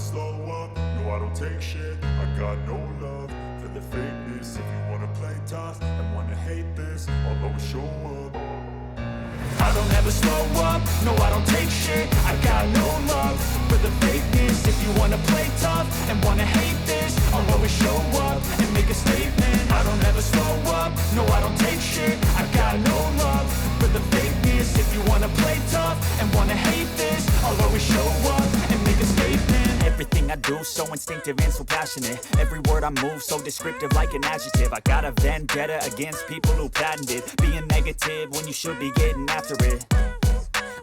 slow up, no I don't take shit. I got no love for the fakeness. If you wanna play tough and wanna hate this, I'll always show up. I don't ever slow up, no I don't take shit. I got no love for the fakeness. If you wanna play tough and wanna hate this, I'll always show up and make a statement. I don't ever slow up, no I don't take shit. I got no love for the fakeness. If you wanna play tough and wanna hate this, I'll always show up and make a statement. Everything I do so instinctive and so passionate. Every word I move so descriptive like an adjective. I got a vendetta against people who patented being negative when you should be getting after it.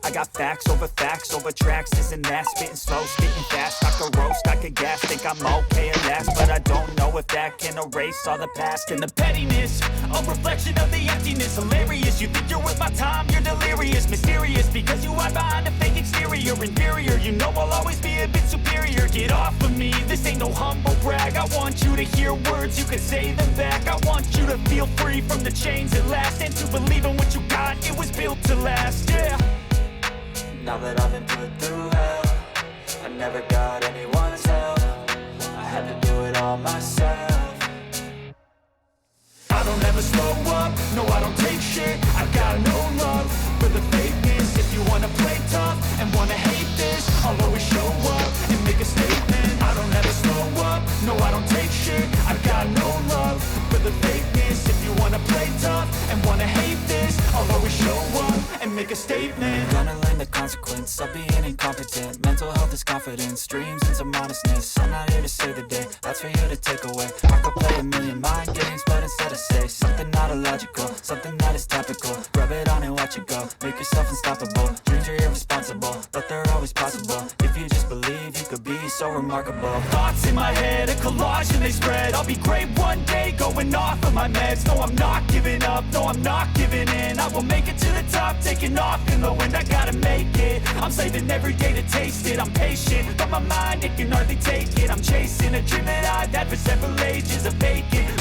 I got facts over tracks, this and that. Spitting slow, spitting fast, I could roast, I could gas. Think I'm okay at last, but I don't know if that can erase all the past. And the pettiness, a reflection of the emptiness. Hilarious, you think you're worth my time, you're delirious. Mysterious, because you hide behind a fake exterior. Inferior, you know I'll always be a bit superior. Get off of me, this ain't no humble brag. I want you to hear words, you can say them back. I want you to feel free from the chains at last, and to believe in what you got, it was built to last, yeah. Now that I've been put through hell, I never got anyone's help. I had to do it all myself. I don't ever slow up, no I don't take shit. I got no love for the fakeness. If you wanna play tough and wanna hate this, I'll always show up and make a statement. I don't ever slow up, no I don't take shit. I got no love for the fakeness. If you wanna play tough and wanna hate this, I'll always show up and make a statement. Gonna learn the consequence of being incompetent. Mental health is confidence, dreams and some honestness. I'm not here to save the day, that's for you to take away. I could play a million mind games, but instead I say something not illogical, something that is topical. Rub it on and watch it go, make yourself unstoppable. Dreams are irresponsible, but they're always possible. If you just believe, you could be so remarkable. Thoughts in my head, a collage and they spread. I'll be great one day, going off of my meds. No, I'm not giving up, no, I'm not giving in. I will make it to the top, taking off in the wind. I gotta make it, I'm saving every day to taste it. I'm patient, but my mind, it can hardly take it. I'm chasing a dream that I've had for several ages, a vacant